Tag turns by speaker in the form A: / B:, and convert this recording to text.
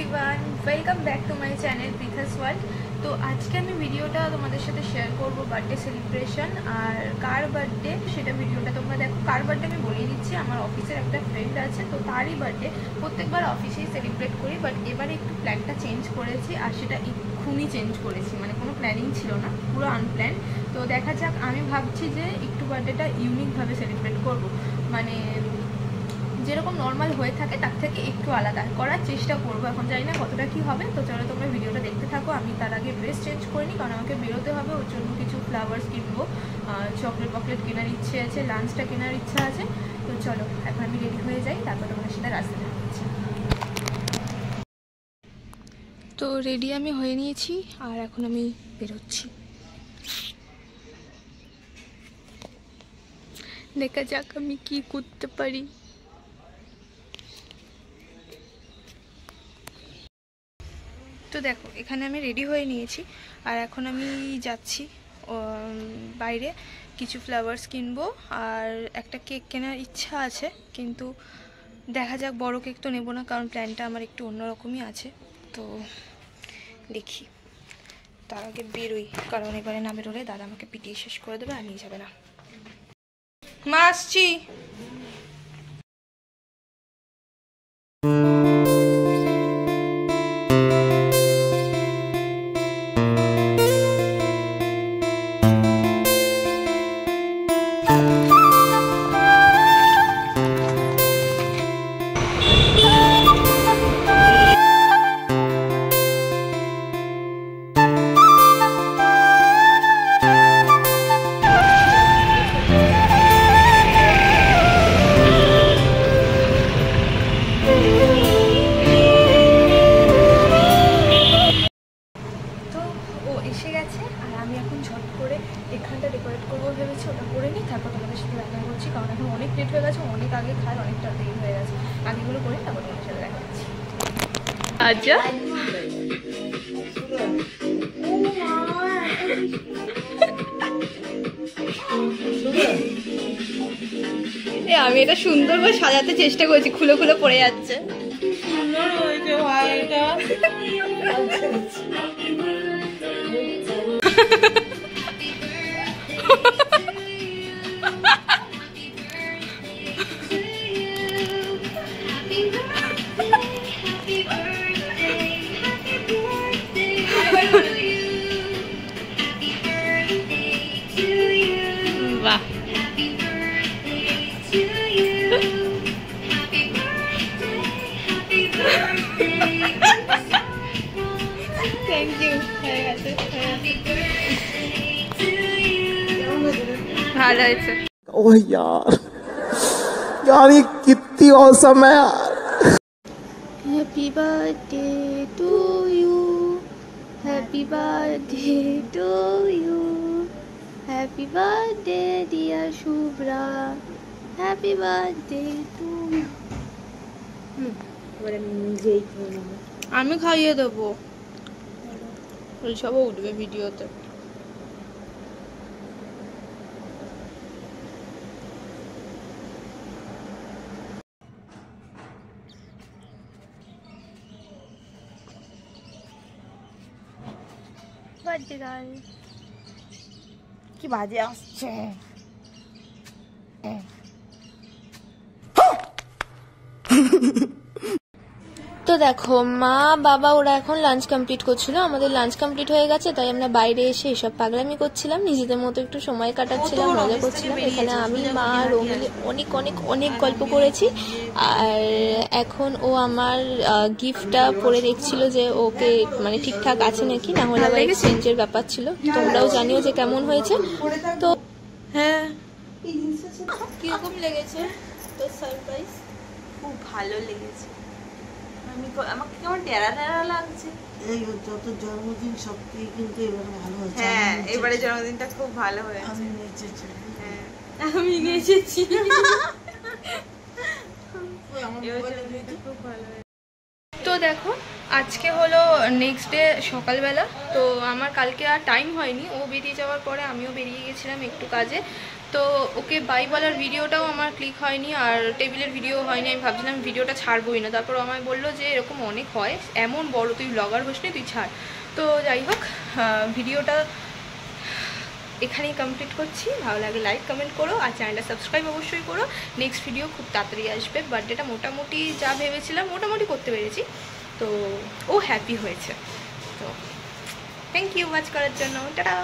A: Everyone, welcome back to my channel Preetha's world. तो आज के আমি ভিডিওটা তোমাদের সাথে শেয়ার করব বার্থডে সেলিব্রেশন আর কার বার্থডে সেটা ভিডিওটা তোমরা দেখো। কার বার্থডে আমি বলেই দিচ্ছি, আমার অফিসের একটা ফ্রেন্ড আছে, তো তারই বার্থডে। প্রত্যেকবার অফিসেই সেলিব্রেট করি, বাট এবারে একটু প্ল্যানটা চেঞ্জ করেছি আর সেটা এক্ষুনি চেঞ্জ করেছি, মানে কোনো প্ল্যানিং ছিল না, পুরো আনপ্ল্যান। তো দেখা যাক, আমি ভাবছি যে একটু বার্থডেটা ইউনিকভাবে সেলিব্রেট করব, মানে যেরকম নর্মাল হয়ে থাকে তার থেকে একটু আলাদা করার চেষ্টা করবো। এখন জানি না কতটা কী হবে, তো চলো তোমরা ভিডিওটা দেখতে থাকো। আমি তার আগে ড্রেস চেঞ্জ করিনি, কারণ আমাকে বেরোতে হবে, ওর জন্য কিছু ফ্লাওয়ার্স কিনবো, চকলেট কেনার ইচ্ছে আছে, লাঞ্চটা কেনার ইচ্ছা আছে। তো চলো এখন আমি রেডি হয়ে যাই, তারপর তোমার সাথে রাস্তায় যাচ্ছি। তো রেডি আমি হয়ে নিয়েছি আর এখন আমি বেরোচ্ছি। দেখা যাক আমি কি করতে পারি। তো দেখো, এখানে আমি রেডি হয়ে নিয়েছি আর এখন আমি যাচ্ছি বাইরে, কিছু ফ্লাওয়ার্স কিনবো আর একটা কেক কেনার ইচ্ছা আছে, কিন্তু দেখা যাক, বড় কেক তো নেবো না, কারণ প্ল্যানটা আমার একটু অন্যরকমই আছে। তো দেখি, তার আগে বেরোই, কারণ এবারে না বেরোলে দাদা আমাকে পিটিয়ে শেষ করে দেবে আর নিয়ে যাবে না। মা আসছি। এসে গেছে আর আমি এখন ঝট করে এখানটা ডেকোরেট করবো ভেবেছি, ওটা করে নিই, তারপর তোমাদের সাথে দেখা করছি, কারণ এখন অনেক লেট হয়ে গেছে, অনেক আগে খায়, অনেকটা দেরি হয়ে গেছে। আগেগুলো করে তারপর তোমাদের সাথে দেখা করছি। আচ্ছা, আমি এটা সুন্দর করে সাজাতে চেষ্টা করছি, খুলে খুলে পড়ে যাচ্ছে। সুন্দর হয়েছে ভাই এটা। বাহ, থ্যাংক ইউ। ভালো হয়েছে।
B: ओह यार यार ये कितनी औसम है यार।
A: Happy birthday to you, happy birthday to you, happy birthday dear Shubhra, happy birthday to you. আমি খাইয়ে দেবো, ওইসবও উঠবে ভিডিওতে। কি বাজে আসছে। তো দেখো, মা বাবা ওরা এখন লাঞ্চ কমপ্লিট করছিল, আমাদের লাঞ্চ কমপ্লিট হয়ে গেছে, তাই আমরা বাইরে এসে এসব পাগলামি করছিলাম, নিজেদের মতো একটু সময় কাটাচ্ছিলাম, মজা করছিলাম। এখানে আমি, মা আর ও মিলে অনেক অনেক অনেক গল্প করেছি। আর এখন ও আমার গিফটটা পরে দেখছিল যে ওকে মানে ঠিকঠাক আছে নাকি, না হলে আবার এক্সচেঞ্জের ব্যাপার ছিল। তোমরাও জানিও যে কেমন হয়েছে। তো হ্যাঁ, কিরকম লেগেছে তোর সারপ্রাইজ?
C: খুব ভালো লেগেছে, আমাকে কেমন টেরা টেরা লাগছে।
D: এই যত জন্মদিন সবথেকে কিন্তু এবারে ভালো হয়েছে।
C: হ্যাঁ, এবারে জন্মদিনটা খুব ভালো হয়েছে।
D: আমি নেচেছি।
C: হ্যাঁ,
A: আমি নেচেছি।
C: আমার মোবাইলে খুব ভালো হয়েছে।
A: তো দেখো, আজকে হলো নেক্সট ডে সকালবেলা। তো আমার কালকে আর টাইম হয়নি, ও বেরিয়ে যাওয়ার পরে আমিও বেরিয়ে গেছিলাম একটু কাজে। তো ওকে বাই বলার ভিডিওটাও আমার ক্লিক হয়নি, আর টেবিলের ভিডিও হয়নি। আমি ভাবছিলাম ভিডিওটা ছাড়বোই না, তারপর আমায় বললো যে এরকম অনেক হয়, এমন বড় তুই ব্লগার হোসনি, তুই ছাড়। তো যাই হোক, ভিডিওটা এখানেই কমপ্লিট করছি। ভালো লাগে লাইক কমেন্ট করো, আর চ্যানেলটা সাবস্ক্রাইব অবশ্যই করো। নেক্সট ভিডিও খুব তাড়াতাড়ি আসবে। বার্থডেটা মোটামুটি যা ভেবেছিলাম মোটামুটি করতে পেরেছি, তো ও হ্যাপি হয়েছে। তো থ্যাংক ইউ ওয়াচ করার জন্য, টাটা।